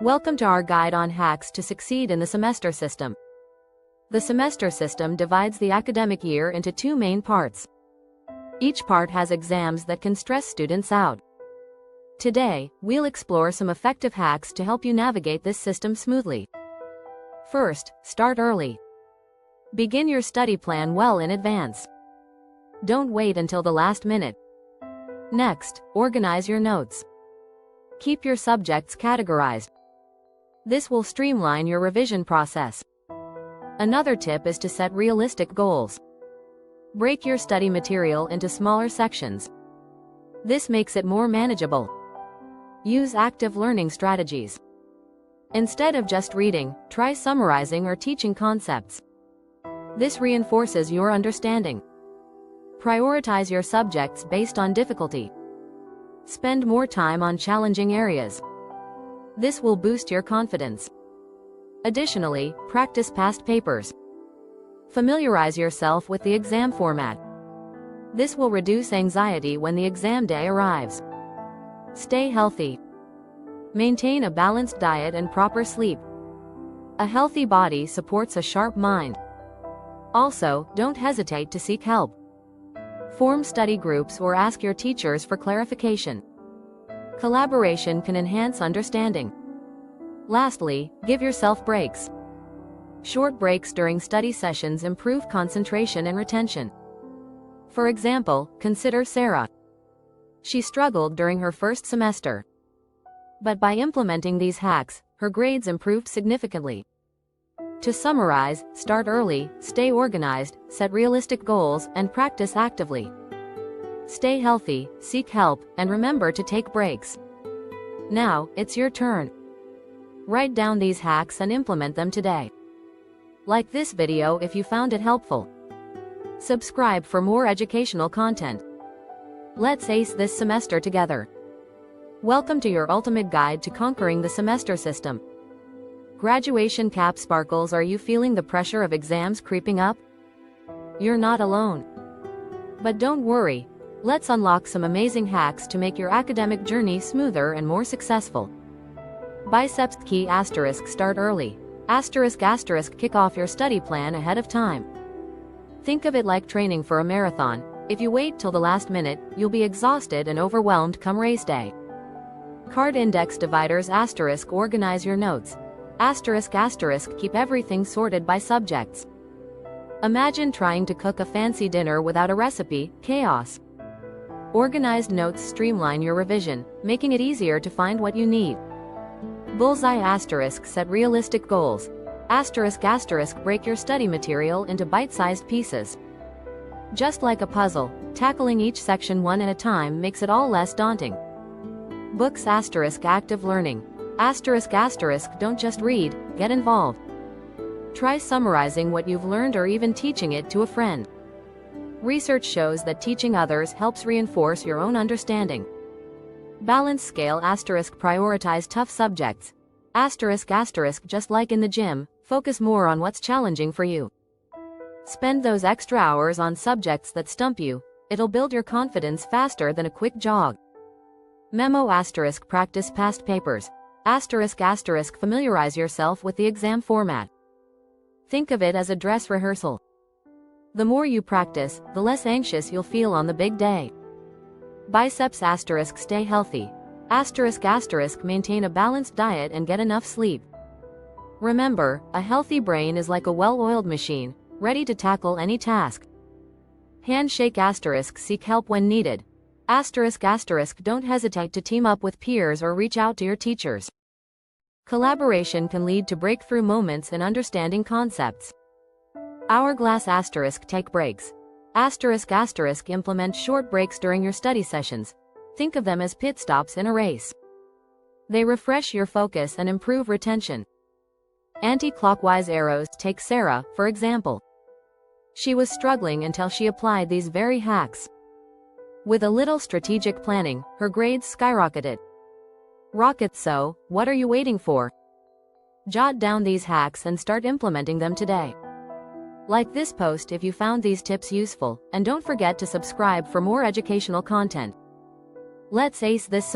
Welcome to our guide on hacks to succeed in the semester system. The semester system divides the academic year into two main parts. Each part has exams that can stress students out. Today, we'll explore some effective hacks to help you navigate this system smoothly. First, start early. Begin your study plan well in advance. Don't wait until the last minute. Next, organize your notes. Keep your subjects categorized. This will streamline your revision process. Another tip is to set realistic goals. Break your study material into smaller sections. This makes it more manageable. Use active learning strategies. Instead of just reading, try summarizing or teaching concepts. This reinforces your understanding. Prioritize your subjects based on difficulty. Spend more time on challenging areas. This will boost your confidence. Additionally, practice past papers. Familiarize yourself with the exam format. This will reduce anxiety when the exam day arrives. Stay healthy. Maintain a balanced diet and proper sleep. A healthy body supports a sharp mind. Also, don't hesitate to seek help. Form study groups or ask your teachers for clarification. Collaboration can enhance understanding. Lastly, give yourself breaks. Short breaks during study sessions improve concentration and retention. For example, consider Sarah. She struggled during her first semester. But by implementing these hacks, her grades improved significantly. To summarize, start early, stay organized, set realistic goals, and practice actively. Stay healthy, seek help, and remember to take breaks. Now, it's your turn. Write down these hacks and implement them today. Like this video if you found it helpful. Subscribe for more educational content. Let's ace this semester together. Welcome to your ultimate guide to conquering the semester system. Graduation cap sparkles, are you feeling the pressure of exams creeping up? You're not alone. But don't worry. Let's unlock some amazing hacks to make your academic journey smoother and more successful. Biceps key asterisk start early. Asterisk asterisk kick off your study plan ahead of time. Think of it like training for a marathon. If you wait till the last minute, you'll be exhausted and overwhelmed come race day. Card index dividers asterisk organize your notes. Asterisk asterisk keep everything sorted by subjects. Imagine trying to cook a fancy dinner without a recipe, chaos. Organized notes streamline your revision, making it easier to find what you need. Bullseye asterisk set realistic goals. Asterisk asterisk break your study material into bite-sized pieces. Just like a puzzle, tackling each section one at a time makes it all less daunting. Books asterisk active learning. Asterisk asterisk don't just read, get involved. Try summarizing what you've learned or even teaching it to a friend. Research shows that teaching others helps reinforce your own understanding. Balance scale asterisk prioritize tough subjects. Asterisk asterisk just like in the gym, focus more on what's challenging for you. Spend those extra hours on subjects that stump you. It'll build your confidence faster than a quick jog. Memo asterisk practice past papers. Asterisk asterisk familiarize yourself with the exam format. Think of it as a dress rehearsal. The more you practice, the less anxious you'll feel on the big day. Biceps asterisk stay healthy. Asterisk asterisk maintain a balanced diet and get enough sleep. Remember, a healthy brain is like a well-oiled machine, ready to tackle any task. Handshake asterisk seek help when needed. Asterisk asterisk don't hesitate to team up with peers or reach out to your teachers. Collaboration can lead to breakthrough moments in understanding concepts. Hourglass asterisk take breaks. Asterisk asterisk implement short breaks during your study sessions. Think of them as pit stops in a race. They refresh your focus and improve retention. Anti-clockwise arrows take Sarah, for example. She was struggling until she applied these very hacks. With a little strategic planning, her grades skyrocketed. Rocket, so, what are you waiting for? Jot down these hacks and start implementing them today. Like this post if you found these tips useful, and don't forget to subscribe for more educational content. Let's ace this